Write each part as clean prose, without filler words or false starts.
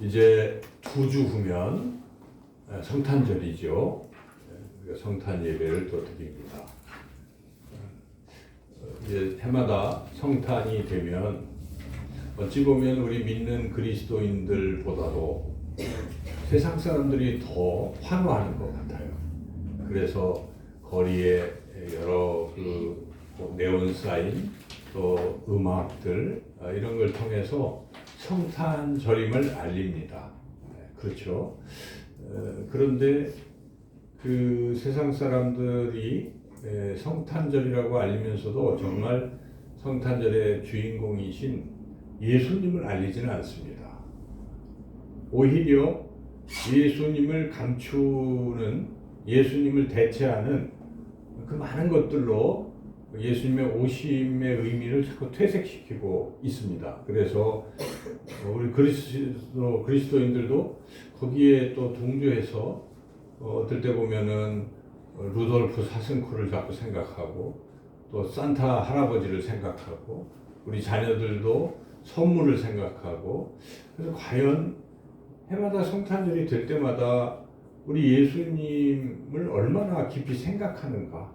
이제 2주 후면 성탄절이죠. 우리가 성탄 예배를 또 드립니다. 이제 해마다 성탄이 되면 어찌 보면 우리 믿는 그리스도인들보다도 세상 사람들이 더 환호하는 것 같아요. 그래서 거리에 여러 네온 사인 또 음악들 이런 걸 통해서 성탄절임을 알립니다. 그렇죠. 그런데 그 세상 사람들이 성탄절이라고 알리면서도 정말 성탄절의 주인공이신 예수님을 알리지는 않습니다. 오히려 예수님을 감추는, 예수님을 대체하는 그 많은 것들로 예수님의 오심의 의미를 자꾸 퇴색시키고 있습니다. 그래서 우리 그리스도인들도 거기에 또 동조해서 어떨 때 보면은 루돌프 사슴코를 자꾸 생각하고 또 산타 할아버지를 생각하고 우리 자녀들도 선물을 생각하고, 그래서 과연 해마다 성탄절이 될 때마다 우리 예수님을 얼마나 깊이 생각하는가,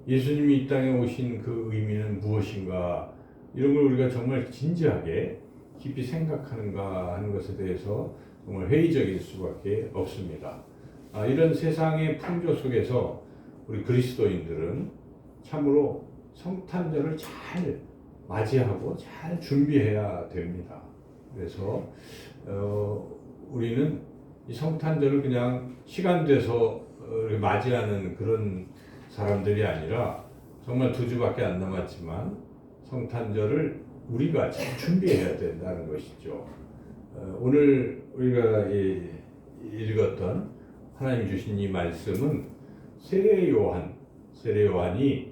예수님이 이 땅에 오신 그 의미는 무엇인가, 이런 걸 우리가 정말 진지하게 깊이 생각하는가 하는 것에 대해서 정말 회의적일 수밖에 없습니다. 이런 세상의 풍조 속에서 우리 그리스도인들은 참으로 성탄절을 잘 맞이하고 잘 준비해야 됩니다. 그래서 우리는 이 성탄절을 그냥 시간 돼서 맞이하는 그런 사람들이 아니라 정말 2주밖에 안 남았지만 성탄절을 우리가 잘 준비해야 된다는 것이죠. 오늘 우리가 읽었던 하나님 주신 이 말씀은 세례 요한이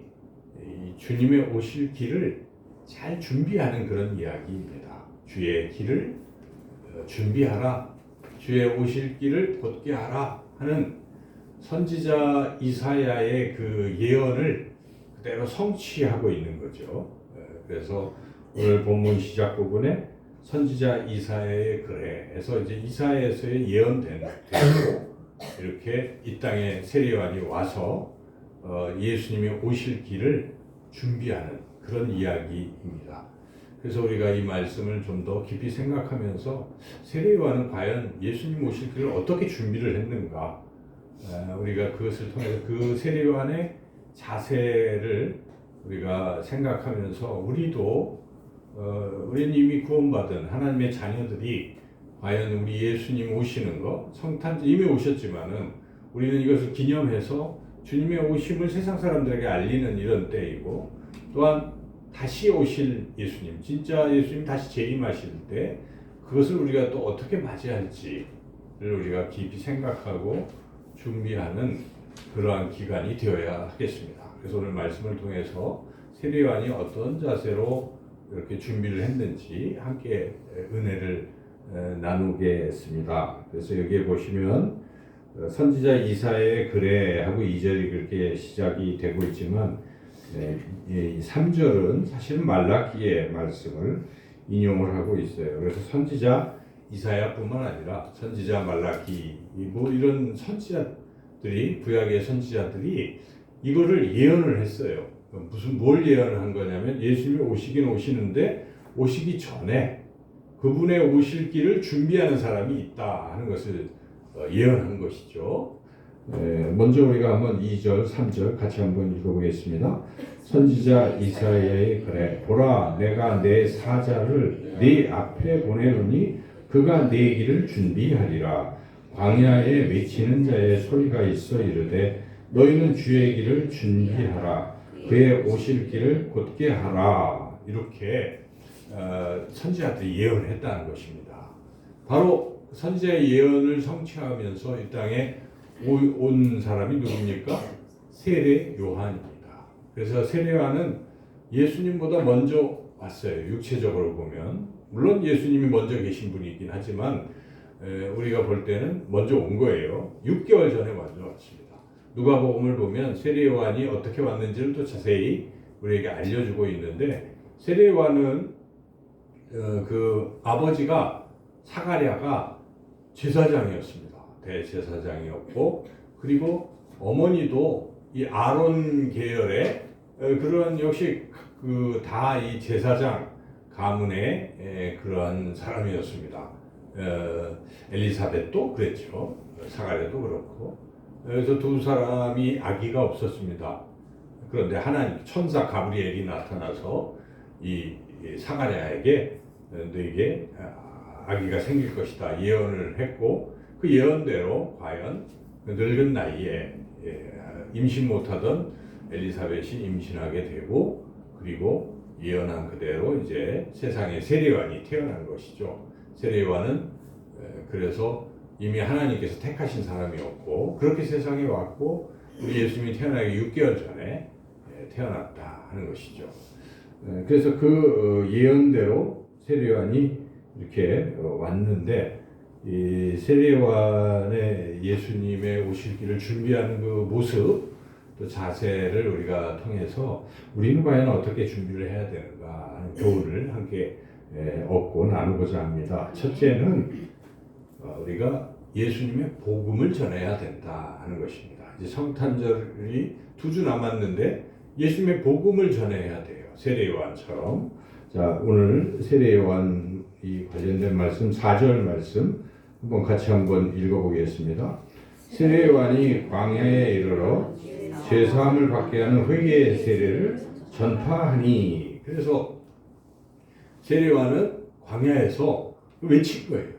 주님의 오실 길을 잘 준비하는 그런 이야기입니다. 주의 길을 준비하라, 주의 오실 길을 곧게 하라 하는 선지자 이사야의 그 예언을 그대로 성취하고 있는 거죠. 그래서 오늘 본문 시작 부분에 선지자 이사야의 글에서 이제 이사야에서의 예언된 대로 이렇게 이 땅에 세례 요한이 와서 예수님이 오실 길을 준비하는 그런 이야기입니다. 그래서 우리가 이 말씀을 좀 더 깊이 생각하면서 세례 요한은 과연 예수님 오실 길을 어떻게 준비를 했는가, 우리가 그것을 통해서 그 세례 요한의 자세를 우리가 생각하면서 우리는 이미 구원받은 하나님의 자녀들이 과연 우리 예수님 오시는 거, 성탄절 이미 오셨지만은 우리는 이것을 기념해서 주님의 오심을 세상 사람들에게 알리는 이런 때이고, 또한 다시 오실 예수님, 진짜 예수님 다시 재림하실 때 그것을 우리가 또 어떻게 맞이할지를 우리가 깊이 생각하고 준비하는 그러한 기간이 되어야 하겠습니다. 그래서 오늘 말씀을 통해서 세례 요한이 어떤 자세로 이렇게 준비를 했는지 함께 은혜를 나누겠습니다. 그래서 여기에 보시면 선지자 이사야의 글에 하고 2절이 그렇게 시작이 되고 있지만 3절은 사실은 말라기의 말씀을 인용을 하고 있어요. 그래서 선지자 이사야뿐만 아니라 선지자 말라기 이런 선지자들이, 구약의 선지자들이 이거를 예언을 했어요. 뭘 예언을 한 거냐면 예수님이 오시긴 오시는데 오시기 전에 그분의 오실 길을 준비하는 사람이 있다 하는 것을 예언한 것이죠. 먼저 우리가 한번 2절, 3절 같이 한번 읽어보겠습니다. 선지자 이사야의 글에 보라, 내가 내 사자를 네 앞에 보내노니 그가 네 길을 준비하리라. 광야에 외치는 자의 소리가 있어 이르되 너희는 주의 길을 준비하라. 그의 오실 길을 곧게 하라. 이렇게 선지자들이 예언을 했다는 것입니다. 바로 선지자의 예언을 성취하면서 이 땅에 온 사람이 누굽니까? 세례 요한입니다. 그래서 세례 요한은 예수님보다 먼저 왔어요. 육체적으로 보면. 물론 예수님이 먼저 계신 분이긴 하지만 우리가 볼 때는 먼저 온 거예요. 6개월 전에 먼저 왔습니다. 누가복음을 보면 세례 요한이 어떻게 왔는지를 또 자세히 우리에게 알려주고 있는데, 세례 요한은 그 아버지가 사가랴가 제사장이었습니다. 대제사장이었고, 그리고 어머니도 이 아론 계열의 그런 역시 그 다 이 제사장 가문의 그러한 사람이었습니다. 엘리사벳도 그랬죠. 사가랴도 그렇고. 그래서 두 사람이 아기가 없었습니다. 그런데 하나님 천사 가브리엘이 나타나서 이 사가랴에게 너에게 아기가 생길 것이다 예언을 했고, 그 예언대로 과연 늙은 나이에 임신 못하던 엘리사벳이 임신하게 되고, 그리고 예언한 그대로 이제 세상에 세례요한이 태어난 것이죠. 세례요한은 그래서 이미 하나님께서 택하신 사람이었고, 그렇게 세상에 왔고, 우리 예수님이 태어나기 6개월 전에 태어났다 하는 것이죠. 그래서 그 예언대로 세례요한이 이렇게 왔는데, 이 세례요한의 예수님의 오실 길을 준비하는 그 모습, 또 자세를 우리가 통해서 우리는 과연 어떻게 준비를 해야 되는가 하는 교훈을 함께 얻고 나누고자 합니다. 첫째는 우리가 예수님의 복음을 전해야 된다 하는 것입니다. 이제 성탄절이 2주 남았는데 예수님의 복음을 전해야 돼요. 세례요한처럼. 자, 오늘 세례요한이 관련된 말씀 4절 말씀 같이 한번 읽어보겠습니다. 세례요한이 광야에 이르러 죄사함을 받게 하는 회개의 세례를 전파하니. 그래서 세례요한은 광야에서 외친 거예요.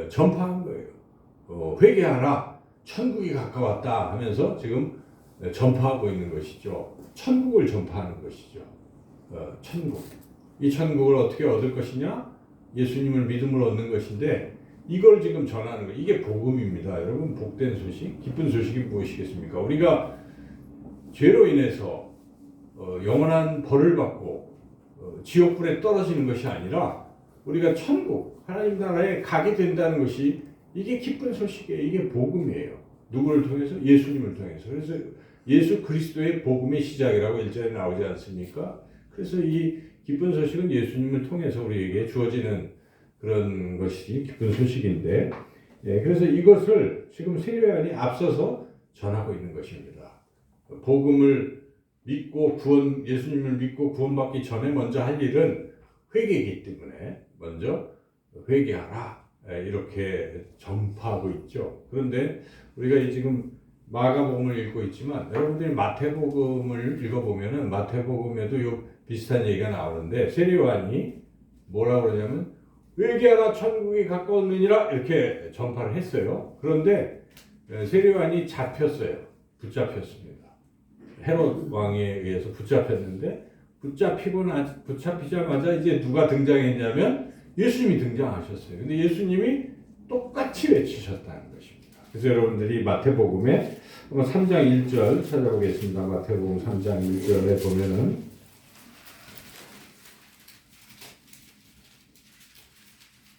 전파한 거예요. 회개하라, 천국이 가까웠다 하면서 지금 전파하고 있는 것이죠. 천국을 전파하는 것이죠. 천국. 이 천국을 어떻게 얻을 것이냐? 예수님을 믿음으로 얻는 것인데, 이걸 지금 전하는 거예요. 이게 복음입니다. 여러분, 복된 소식, 기쁜 소식이 무엇이겠습니까? 우리가 죄로 인해서 영원한 벌을 받고 지옥불에 떨어지는 것이 아니라 우리가 천국, 하나님 나라에 가게 된다는 것이, 이게 기쁜 소식이에요. 이게 복음이에요. 누구를 통해서? 예수님을 통해서. 그래서 예수 그리스도의 복음의 시작이라고 1절에 나오지 않습니까? 그래서 이 기쁜 소식은 예수님을 통해서 우리에게 주어지는 그런 것이 기쁜 소식인데, 그래서 이것을 지금 세례요한이 앞서서 전하고 있는 것입니다. 복음을 믿고 예수님을 믿고 구원받기 전에 먼저 할 일은 회개이기 때문에 먼저 회개하라, 이렇게 전파하고 있죠. 그런데 우리가 지금 마가복음을 읽고 있지만, 여러분들이 마태복음을 읽어보면은 마태복음에도 요 비슷한 얘기가 나오는데, 세례요한이 뭐라고 그러냐면 회개하라, 천국이 가까웠느니라, 이렇게 전파를 했어요. 그런데 세례요한이 붙잡혔습니다. 헤롯 왕에 의해서 붙잡혔는데, 붙잡히자마자 이제 누가 등장했냐면 예수님이 등장하셨어요. 근데 예수님이 똑같이 외치셨다는 것입니다. 그래서 여러분들이 마태복음에 3장 1절 찾아보겠습니다. 마태복음 3장 1절에 보면은,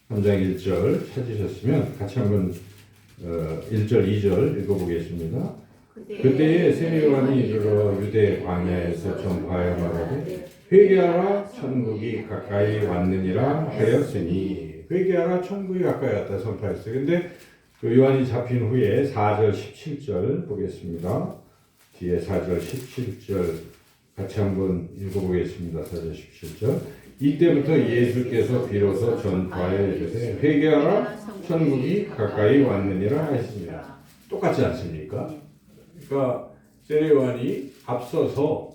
(3장 1절) 찾으셨으면 같이 한번 1절 2절 읽어보겠습니다. 그때에 세례요한이 이르러 유대 광야에서 전파하여 말하되 회개하라, 천국이 가까이 왔느니라 하였으니. 회개하라, 천국이 가까이 왔다 선포했어요. 근데 그 요한이 잡힌 후에 4절 17절 보겠습니다. 뒤에 4절 17절 같이 한번 읽어보겠습니다. 4절 17절. 이때부터 예수께서 비로소 전파하여 이르되 회개하라, 천국이 가까이 왔느니라 하였습니다. 똑같지 않습니까? 그러니까 세례요한이 앞서서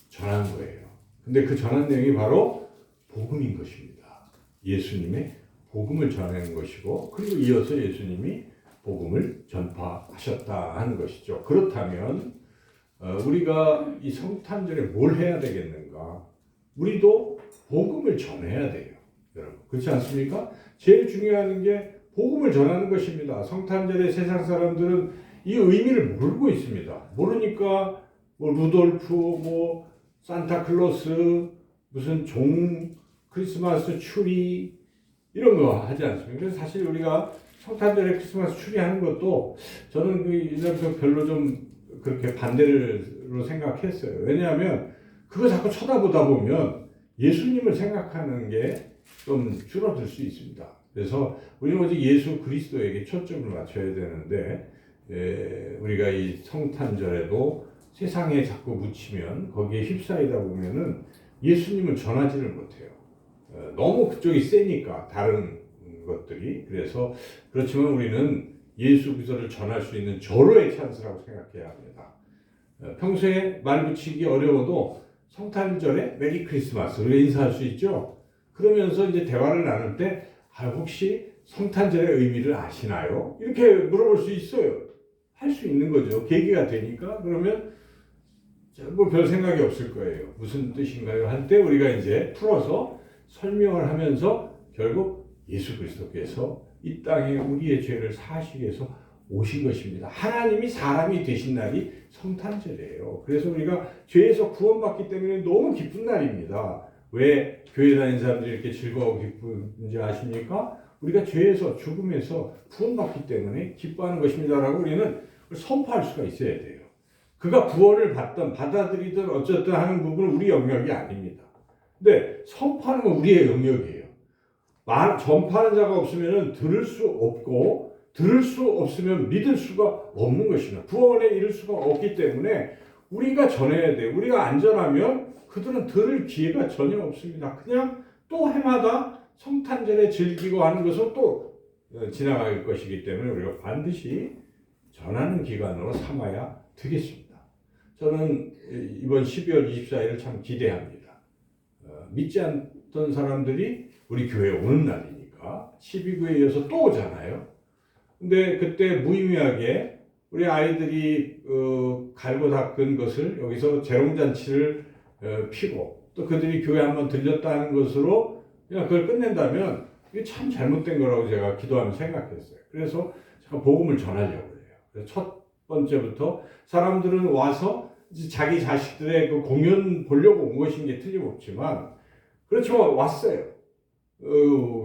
전한 거예요. 근데 그 전한 내용이 바로 복음인 것입니다. 예수님의 복음을 전하는 것이고, 그리고 이어서 예수님이 복음을 전파하셨다 하는 것이죠. 그렇다면 우리가 이 성탄절에 뭘 해야 되겠는가? 우리도 복음을 전해야 돼요. 여러분, 그렇지 않습니까? 제일 중요한 게 복음을 전하는 것입니다. 성탄절에 세상 사람들은 이 의미를 모르고 있습니다. 모르니까 루돌프, 산타클로스, 무슨 크리스마스 추리 이런 거 하지 않습니까? 그래서 사실 우리가 성탄절에 크리스마스 추리하는 것도 저는 그 별로 좀 그렇게 반대로 생각했어요. 왜냐하면 그거 자꾸 쳐다보다 보면 예수님을 생각하는 게 좀 줄어들 수 있습니다. 그래서 우리는 오직 예수 그리스도에게 초점을 맞춰야 되는데 우리가 이 성탄절에도 세상에 자꾸 묻히면 거기에 휩싸이다 보면은 예수님을 전하지를 못해요. 너무 그쪽이 세니까 다른 것들이. 그래서 그렇지만 우리는 예수 그리스도를 전할 수 있는 절호의 찬스라고 생각해야 합니다. 평소에 말 붙이기 어려워도 성탄절에 메리 크리스마스로 인사할 수 있죠. 그러면서 이제 대화를 나눌 때 혹시 성탄절의 의미를 아시나요? 이렇게 물어볼 수 있어요. 할 수 있는 거죠. 계기가 되니까. 그러면 뭐 별 생각이 없을 거예요. 무슨 뜻인가요? 할 때 우리가 이제 풀어서 설명을 하면서 결국 예수 그리스도께서 이 땅에 우리의 죄를 사하시기 위해서 오신 것입니다. 하나님이 사람이 되신 날이 성탄절이에요. 그래서 우리가 죄에서 구원받기 때문에 너무 기쁜 날입니다. 왜 교회 다니는 사람들이 이렇게 즐거워 기쁜지 아십니까? 우리가 죄에서 죽음에서 구원받기 때문에 기뻐하는 것입니다라고 우리는 선포할 수가 있어야 돼요. 그가 구원을 받든 받아들이든 어쨌든 하는 부분은 우리 영역이 아닙니다. 근데 선포하는 건 우리의 영역이에요. 전파하는 자가 없으면 들을 수 없고 들을 수 없으면 믿을 수가 없는 것입니다. 구원에 이를 수가 없기 때문에 우리가 전해야 돼요. 우리가 안전하면 그들은 들을 기회가 전혀 없습니다. 그냥 또 해마다 성탄절에 즐기고 하는 것은 또 지나갈 것이기 때문에 우리가 반드시 전하는 기간으로 삼아야 되겠습니다. 저는 이번 12월 24일을 참 기대합니다. 믿지 않던 사람들이 우리 교회에 오는 날이니까 12구에 이어서 또 오잖아요. 근데 그때 무의미하게 우리 아이들이 갈고 닦은 것을 여기서 재롱잔치를 피고 또 그들이 교회 한번 들렸다는 것으로 그냥 그걸 끝낸다면 이게 참 잘못된 거라고 제가 기도하면서 생각했어요. 그래서 제가 복음을 전하려고 해요. 그래서 첫 번째부터 사람들은 와서 자기 자식들의 그 공연 보려고 온 것인 게 틀림없지만 그렇지만 왔어요.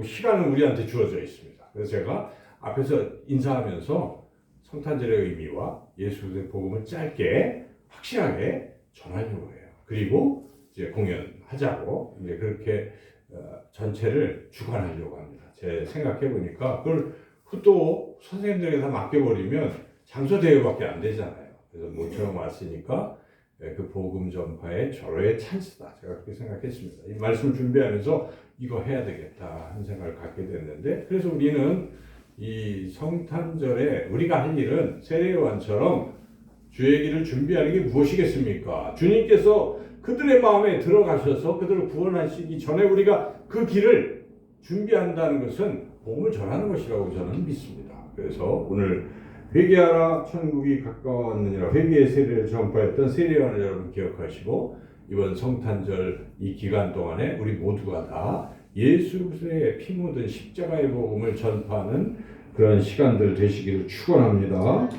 시간은 우리한테 주어져 있습니다. 그래서 제가 앞에서 인사하면서 성탄절의 의미와 예수의 복음을 짧게 확실하게 전하려고 해요. 그리고 이제 공연하자고 이제 그렇게 전체를 주관하려고 합니다. 제 생각해 보니까 그걸 또 선생님들에게 다 맡겨버리면 장소 대여밖에 안 되잖아요. 그래서 모처럼 왔으니까 그 복음 전파의 절호의 찬스다. 제가 그렇게 생각했습니다. 이 말씀을 준비하면서 이거 해야 되겠다 하는 생각을 갖게 됐는데 그래서 우리는 이 성탄절에 우리가 할 일은 세례요한처럼 주의 길을 준비하는 게 무엇이겠습니까? 주님께서 그들의 마음에 들어가셔서 그들을 구원하시기 전에 우리가 그 길을 준비한다는 것은 복음을 전하는 것이라고 저는 믿습니다. 그래서 오늘 회개하라 천국이 가까웠느니라 회개의 세례를 전파했던 세례요한을 여러분 기억하시고 이번 성탄절 이 기간 동안에 우리 모두가 다 예수 그리스도의 피 묻은 십자가의 복음을 전파하는 그런 시간들 되시기를 축원합니다.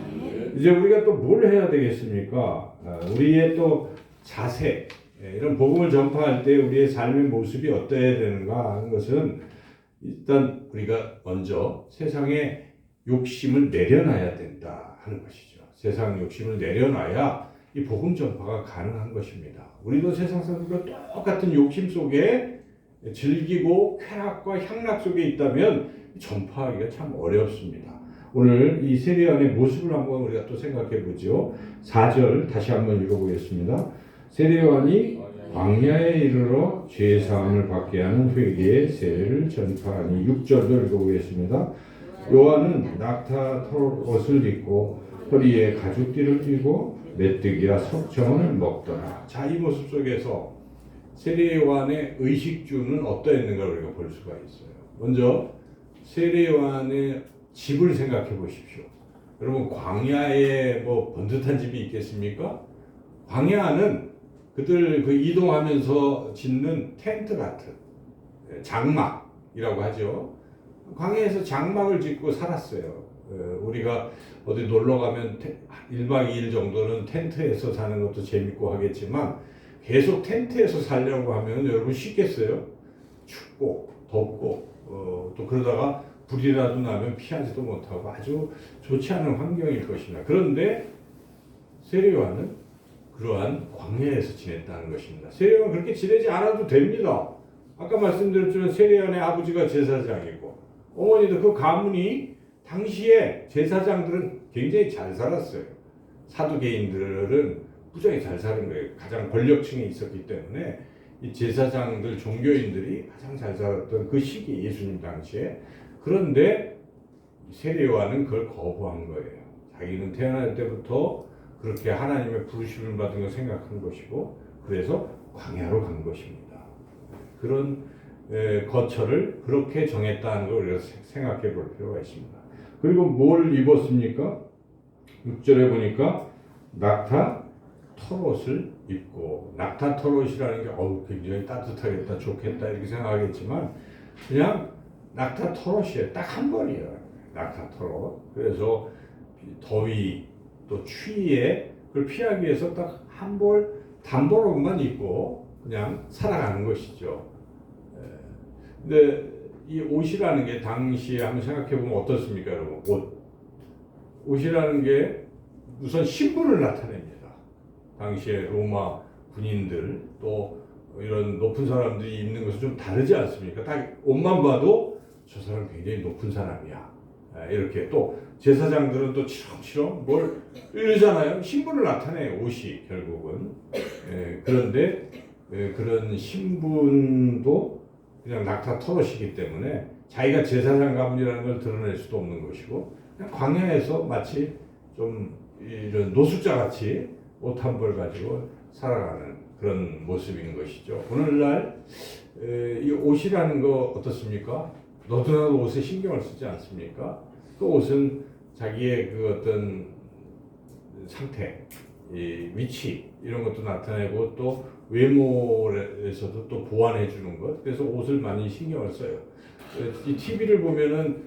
이제 우리가 또 뭘 해야 되겠습니까? 우리의 또 자세, 이런 복음을 전파할 때 우리의 삶의 모습이 어떠해야 되는가 하는 것은 일단 우리가 먼저 세상의 욕심을 내려놔야 된다 하는 것이죠. 세상 욕심을 내려놔야 이 복음 전파가 가능한 것입니다. 우리도 세상 사람들과 똑같은 욕심 속에 즐기고 쾌락과 향락 속에 있다면 전파하기가 참 어렵습니다. 오늘 이 세례요한의 모습을 한번 우리가 또 생각해 보죠. 4절 다시 한번 읽어보겠습니다. 세례요한이 광야에 이르러 죄 사함을 받게 하는 회개의 세례를 전파하니 6절도 읽어보겠습니다. 요한은 낙타 털옷을 입고 허리에 가죽띠를 띠고 메뚜기와 석청을 먹더라. 자, 이 모습 속에서 세례요한의 의식주는 어떠했는가 우리가 볼 수가 있어요. 먼저 세례요한의 집을 생각해 보십시오. 여러분 광야에 뭐 번듯한 집이 있겠습니까? 광야는 그들 그 이동하면서 짓는 텐트 같은 장막이라고 하죠. 광야에서 장막을 짓고 살았어요. 우리가 어디 놀러 가면 1박 2일 정도는 텐트에서 사는 것도 재밌고 하겠지만 계속 텐트에서 살려고 하면 여러분 쉽겠어요? 춥고 덥고 또 그러다가 불이라도 나면 피하지도 못하고 아주 좋지 않은 환경일 것입니다. 그런데 세례요한은 그러한 광야에서 지냈다는 것입니다. 세례요한 그렇게 지내지 않아도 됩니다. 아까 말씀드렸지만 세례요한의 아버지가 제사장이고 어머니도 그 가문이 당시에 제사장들은 굉장히 잘 살았어요. 사두개인들은 무지하게 잘 사는 거예요. 가장 권력층에 있었기 때문에 이 제사장들, 종교인들이 가장 잘 살았던 그 시기, 예수님 당시에. 그런데 세례요한은 그걸 거부한 거예요. 자기는 태어날 때부터 그렇게 하나님의 부르심을 받은 걸 생각한 것이고, 그래서 광야로 간 것입니다. 그런 거처를 그렇게 정했다는 걸 우리가 생각해 볼 필요가 있습니다. 그리고 뭘 입었습니까? 6절에 보니까 낙타 털옷을 입고, 낙타 털옷이라는 게 굉장히 따뜻하겠다, 좋겠다 이렇게 생각하겠지만 그냥 낙타 털옷이에요. 딱 한 벌이에요. 낙타 털옷. 그래서 더위 또 추위에 그걸 피하기 위해서 딱 한 벌 단벌옷만 입고 그냥 살아가는 것이죠. 근데 이 옷이라는 게 당시에 한번 생각해 보면 어떻습니까, 여러분? 옷이라는 게 우선 신분을 나타냅니다. 당시에 로마 군인들 또 이런 높은 사람들이 입는 것은 좀 다르지 않습니까? 딱 옷만 봐도 저 사람 굉장히 높은 사람이야. 이렇게 또 제사장들은 또 치렁치렁 뭘 이러잖아요. 신분을 나타내요, 옷이 결국은. 그런데 그런 신분도 그냥 낙타 털옷이기 때문에 자기가 제사장 가문이라는 걸 드러낼 수도 없는 것이고, 그냥 광야에서 마치 좀 이런 노숙자 같이 옷 한 벌 가지고 살아가는 그런 모습인 것이죠. 오늘날 이 옷이라는 거 어떻습니까? 너도 나도 옷에 신경을 쓰지 않습니까? 그 옷은 자기의 그 어떤 상태, 이 위치 이런 것도 나타내고 또 외모에서도 또 보완해 주는 것. 그래서 옷을 많이 신경을 써요. 이 TV를 보면은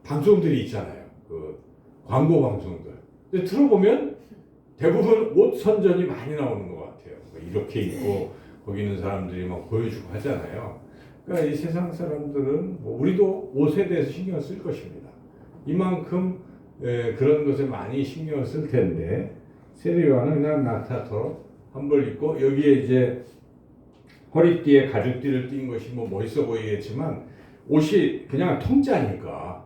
방송들이 있잖아요. 그 광고 방송들. 근데 들어보면 대부분 옷 선전이 많이 나오는 것 같아요. 이렇게 입고 거기 있는 사람들이 막 보여주고 하잖아요. 그러니까 이 세상 사람들은 우리도 옷에 대해서 신경을 쓸 것입니다. 이만큼 그런 것에 많이 신경을 쓸 텐데, 세례요한은 그냥 낙타털 한 벌 입고 여기에 이제 허리띠에 가죽띠를 띈 것이 뭐 멋있어 보이겠지만 옷이 그냥 통짜니까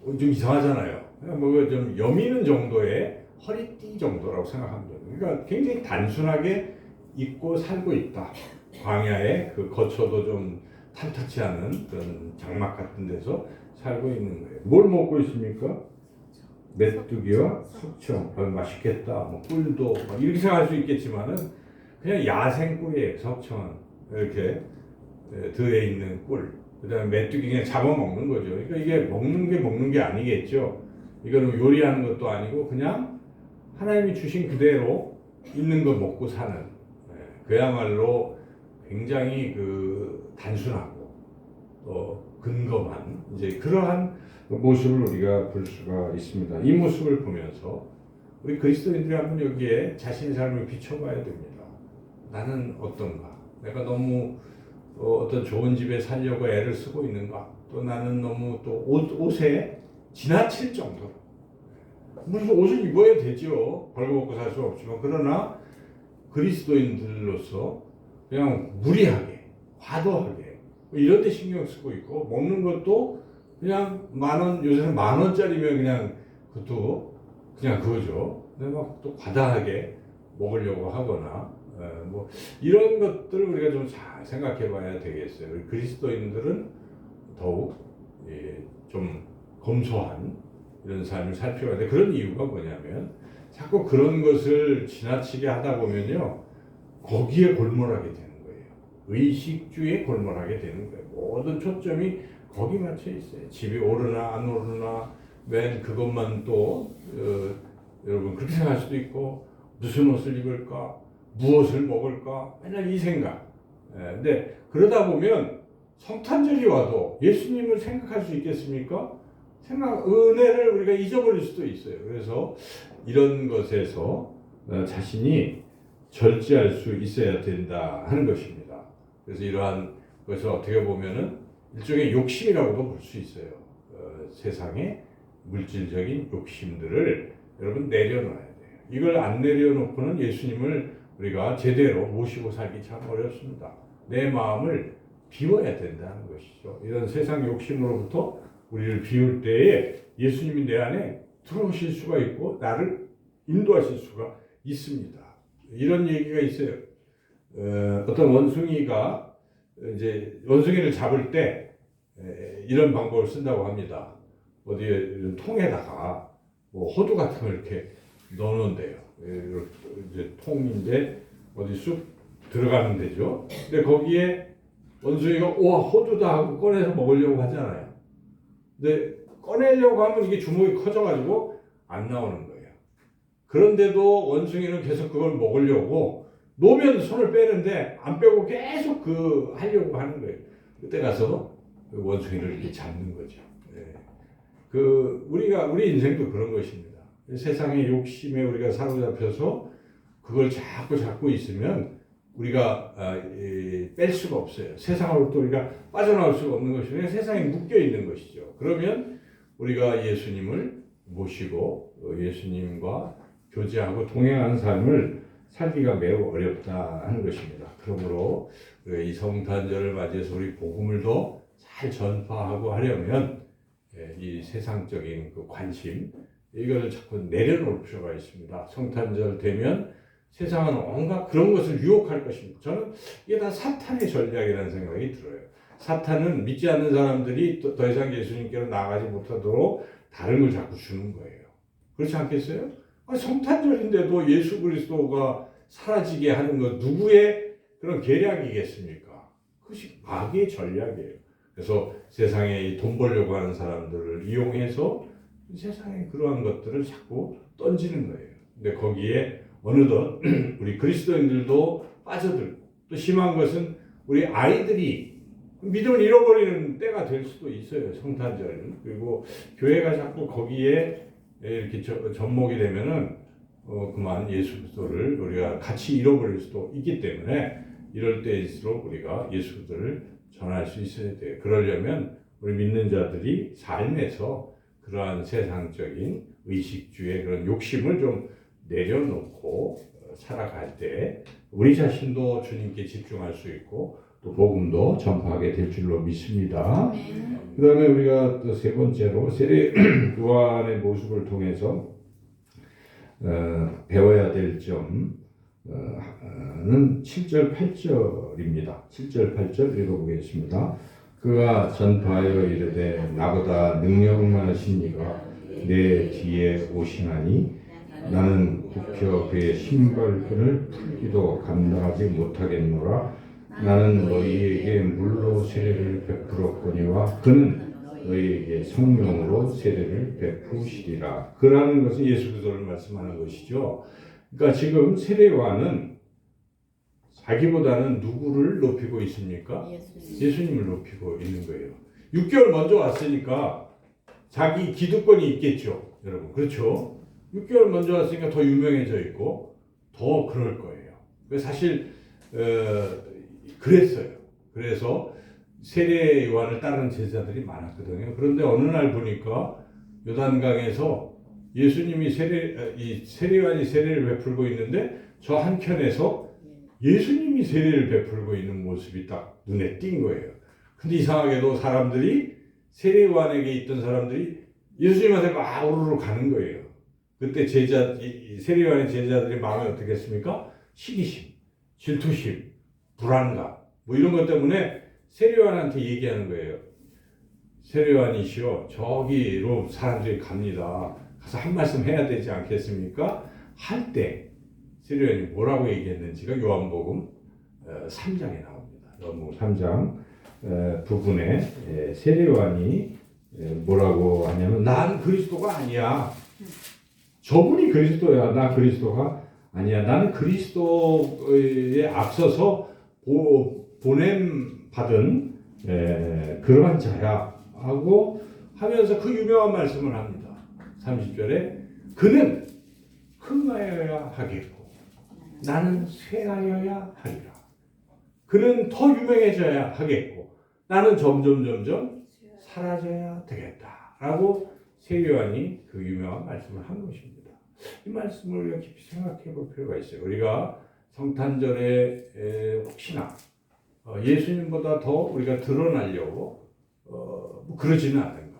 좀 이상하잖아요. 뭐 좀 여미는 정도의 허리띠 정도라고 생각하면 돼요. 그러니까 굉장히 단순하게 입고 살고 있다. 광야에 그 거처도 좀 탐탁치 않은 그런 장막 같은 데서 살고 있는 거예요. 뭘 먹고 있습니까? 메뚜기와 석청. 맛있겠다. 뭐 꿀도 이렇게 생각할 수 있겠지만은 그냥 야생 꿀이에요. 석청은 이렇게 들에 있는 꿀. 그다음에 메뚜기 그냥 잡아먹는 거죠. 그러니까 이게 먹는 게 아니겠죠. 이거는 요리하는 것도 아니고 그냥 하나님이 주신 그대로 있는 거 먹고 사는. 그야말로 굉장히 그 단순하고 근검한 이제 그러한 모습을 우리가 볼 수가 있습니다. 이 모습을 보면서 우리 그리스도인들이 한번 여기에 자신의 삶을 비춰봐야 됩니다. 나는 어떤가? 내가 너무 어떤 좋은 집에 살려고 애를 쓰고 있는가? 또 나는 너무 또 옷에 지나칠 정도로 무슨 옷을 입어야 되죠. 벌거벗고 살 수 없지만 그러나 그리스도인들로서 그냥 무리하게 과도하게 이런 데 신경 쓰고 있고, 먹는 것도 그냥 요새는 10,000원짜리면 그냥 그것도 그냥 그거죠. 근데 막 또 과다하게 먹으려고 하거나 뭐 이런 것들을 우리가 좀 잘 생각해 봐야 되겠어요. 우리 그리스도인들은 더욱 좀 검소한 이런 삶을 살펴야 돼. 그런 이유가 뭐냐면 자꾸 그런 것을 지나치게 하다 보면요 거기에 골몰하게 되는 거예요. 의식주에 골몰하게 되는 거예요. 모든 초점이 거기 맞춰 있어요. 집이 오르나 안 오르나 맨 그것만 또 여러분 그렇게 생각할 수도 있고, 무슨 옷을 입을까, 무엇을 먹을까, 맨날 이 생각. 근데 그러다 보면 성탄절이 와도 예수님을 생각할 수 있겠습니까? 은혜를 우리가 잊어버릴 수도 있어요. 그래서 이런 것에서 자신이 절제할 수 있어야 된다 하는 것입니다. 그래서 이러한 것을 어떻게 보면은 일종의 욕심이라고도 볼 수 있어요. 세상의 물질적인 욕심들을 여러분 내려놔야 돼요. 이걸 안 내려놓고는 예수님을 우리가 제대로 모시고 살기 참 어렵습니다. 내 마음을 비워야 된다는 것이죠. 이런 세상 욕심으로부터 우리를 비울 때에 예수님이 내 안에 들어오실 수가 있고 나를 인도하실 수가 있습니다. 이런 얘기가 있어요. 어떤 원숭이가 이제 원숭이를 잡을 때 이런 방법을 쓴다고 합니다. 어디에 이런 통에다가 뭐 호두 같은 걸 이렇게 넣어놓는데요. 이제 통인데 어디 쑥 들어가는 데죠. 근데 거기에 원숭이가 와 호두다 하고 꺼내서 먹으려고 하잖아요. 근데 꺼내려고 하면 이게 주먹이 커져가지고 안 나오는 거예요. 그런데도 원숭이는 계속 그걸 먹으려고 놓으면 손을 빼는데 안 빼고 계속 하려고 하는 거예요. 그때 가서 그 원숭이를 이렇게 잡는 거죠. 네. 우리 인생도 그런 것입니다. 세상의 욕심에 우리가 사로잡혀서 그걸 자꾸 잡고 있으면 우리가 뺄 수가 없어요. 세상으로 또 우리가 빠져나올 수가 없는 것이면 세상에 묶여 있는 것이죠. 그러면 우리가 예수님을 모시고 예수님과 교제하고 동행하는 삶을 살기가 매우 어렵다 하는 것입니다. 그러므로 우리가 이 성탄절을 맞이해서 우리 복음을 더 잘 전파하고 하려면 이 세상적인 그 관심 이걸 자꾸 내려놓을 필요가 있습니다. 성탄절 되면 세상은 온갖 그런 것을 유혹할 것입니다. 저는 이게 다 사탄의 전략이라는 생각이 들어요. 사탄은 믿지 않는 사람들이 더 이상 예수님께로 나아가지 못하도록 다른 걸 자꾸 주는 거예요. 그렇지 않겠어요? 성탄절인데도 예수 그리스도가 사라지게 하는 것 누구의 그런 계략이겠습니까? 그것이 마귀의 전략이에요. 그래서 세상에 돈 벌려고 하는 사람들을 이용해서 세상에 그러한 것들을 자꾸 던지는 거예요. 근데 거기에 어느덧 우리 그리스도인들도 빠져들고 또 심한 것은 우리 아이들이 믿음을 잃어버리는 때가 될 수도 있어요. 성탄절은. 그리고 교회가 자꾸 거기에 이렇게 접목이 되면은 그만 예수 그리스도를 우리가 같이 잃어버릴 수도 있기 때문에 이럴 때일수록 우리가 예수 그리스도를 전할 수 있어야 돼요. 그러려면 우리 믿는 자들이 삶에서 그러한 세상적인 의식주의 그런 욕심을 좀 내려놓고 살아갈 때 우리 자신도 주님께 집중할 수 있고 또 복음도 전파하게 될 줄로 믿습니다. 그 다음에 우리가 또 세 번째로 세례 요한의 모습을 통해서 배워야 될 점은 7절 8절입니다. 7절 8절 읽어보겠습니다. 그가 전파하여 이르되 나보다 능력 많으신 이가 내 뒤에 오시나니 나는 굽혀 그의 신발끈을 풀기도 감당하지 못하겠노라. 나는 너희에게 물로 세례를 베풀었거니와 그는 너희에게 성령으로 세례를 베푸시리라. 그라는 것은 예수 그리스도를 말씀하는 것이죠. 그러니까 지금 세례요한은 자기보다는 누구를 높이고 있습니까? 예수님을 높이고 있는 거예요. 6개월 먼저 왔으니까 자기 기득권이 있겠죠, 여러분. 그렇죠? 6개월 먼저 왔으니까 더 유명해져 있고 더 그럴 거예요. 사실 그랬어요. 그래서 세례 요한을 따르는 제자들이 많았거든요. 그런데 어느 날 보니까 요단강에서 예수님이 세례 요한이 세례를 베풀고 있는데 저 한켠에서 예수님이 세례를 베풀고 있는 모습이 딱 눈에 띈 거예요. 근데 이상하게도 사람들이 세례 요한에게 있던 사람들이 예수님한테 막 우르르 가는 거예요. 그때 세례 요한의 제자들이 마음이 어떻겠습니까? 시기심, 질투심, 불안감 뭐 이런 것 때문에 세례 요한한테 얘기하는 거예요. 세례 요한이시여 저기로 사람들이 갑니다. 가서 한 말씀 해야 되지 않겠습니까? 할 때 세례 요한이 뭐라고 얘기했는지가 요한복음 3장에 나옵니다. 요한복음 3장 부분에 세례 요한이 뭐라고 하냐면 난 그리스도가 아니야. 저분이 그리스도야. 나 그리스도가 아니야. 나는 그리스도에 앞서서 보냄 받은 그러한 자야 하고 하면서 그 유명한 말씀을 합니다. 30절에 그는 흥하여야 하겠고 나는 쇠하여야 하리라. 그는 더 유명해져야 하겠고 나는 점점 사라져야 되겠다 라고 세례 요한이 그 유명한 말씀을 한 것입니다. 이 말씀을 우리가 깊이 생각해 볼 필요가 있어요. 우리가 성탄절에 혹시나 예수님보다 더 우리가 드러나려고 뭐 그러지는 않는가.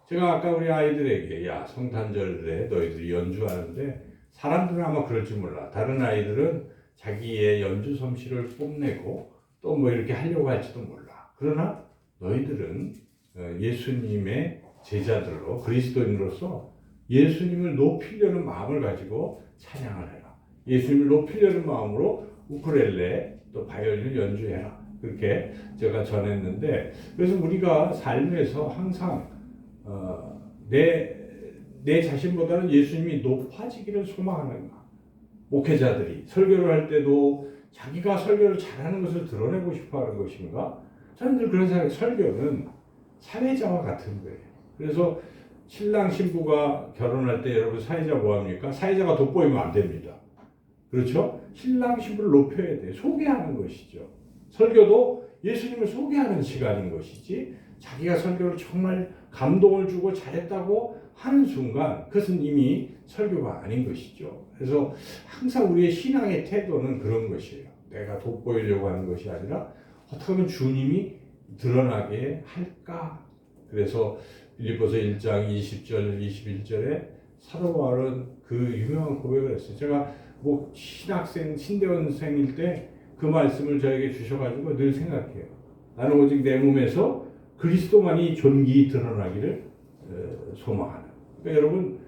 제가 아까 우리 아이들에게 야 성탄절에 너희들이 연주하는데 사람들은 아마 그럴지 몰라. 다른 아이들은 자기의 연주 솜씨를 뽐내고 또 뭐 이렇게 하려고 할지도 몰라. 그러나 너희들은 예수님의 제자들로 그리스도인으로서 예수님을 높이려는 마음을 가지고 찬양을 해라. 예수님을 높이려는 마음으로 우쿨렐레 또 바이올린을 연주해라. 그렇게 제가 전했는데, 그래서 우리가 삶에서 항상 내 자신보다는 예수님이 높아지기를 소망하는가. 목회자들이 설교를 할 때도 자기가 설교를 잘하는 것을 드러내고 싶어 하는 것인가? 저는 늘 그런 생각이, 설교는 사회자와 같은 거예요. 그래서 신랑 신부가 결혼할 때 여러분 사회자 뭐 합니까? 사회자가 돋보이면 안 됩니다. 그렇죠? 신랑 신부를 높여야 돼. 소개하는 것이죠. 설교도 예수님을 소개하는 시간인 것이지, 자기가 설교를 정말 감동을 주고 잘했다고 하는 순간 그것은 이미 설교가 아닌 것이죠. 그래서 항상 우리의 신앙의 태도는 그런 것이에요. 내가 돋보이려고 하는 것이 아니라 어떻게 하면 주님이 드러나게 할까? 그래서 빌립보서 1장 20절 21절에 사도 바울은 그 유명한 고백을 했어요. 제가 뭐 신학생 신대원생일 때 그 말씀을 저에게 주셔가지고 늘 생각해요. 나는 오직 내 몸에서 그리스도만이 존귀히 드러나기를 소망하는. 그러니까 여러분,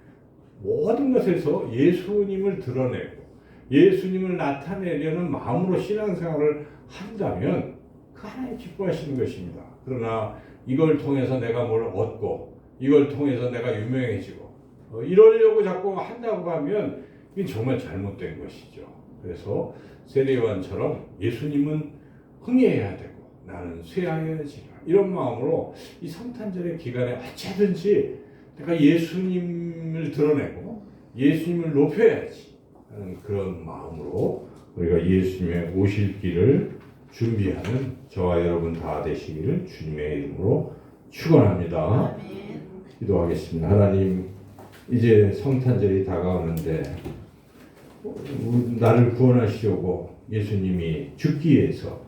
모든 것에서 예수님을 드러내고 예수님을 나타내려는 마음으로 신앙생활을 한다면 그 하나님 기뻐하시는 것입니다. 그러나 이걸 통해서 내가 뭘 얻고 이걸 통해서 내가 유명해지고 이러려고 자꾸 한다고 하면 이게 정말 잘못된 것이죠. 그래서 세례요한처럼 예수님은 흥해야 되고 나는 쇠하여야지라, 이런 마음으로 이 성탄절의 기간에 어찌든지 내가 예수님을 드러내고 예수님을 높여야지 하는 그런 마음으로 우리가 예수님의 오실 길을 준비하는 저와 여러분 다 되시기를 주님의 이름으로 축원합니다. 기도하겠습니다. 하나님, 이제 성탄절이 다가오는데 나를 구원하시려고 예수님이 죽기 위해서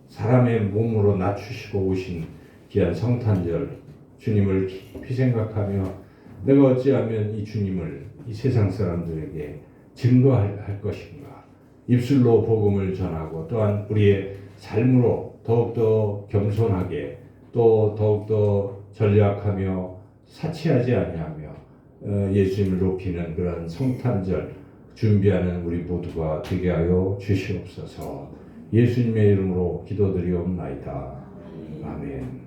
사람의 몸으로 낮추시고 오신 귀한 성탄절, 주님을 깊이 생각하며 내가 어찌하면 이 주님을 이 세상 사람들에게 증거할 것인가. 입술로 복음을 전하고 또한 우리의 삶으로 더욱더 겸손하게 또 더욱더 전략하며 사치하지 아니하며 예수님을 높이는 그런 성탄절 준비하는 우리 모두가 되게 하여 주시옵소서. 예수님의 이름으로 기도드리옵나이다. 아멘.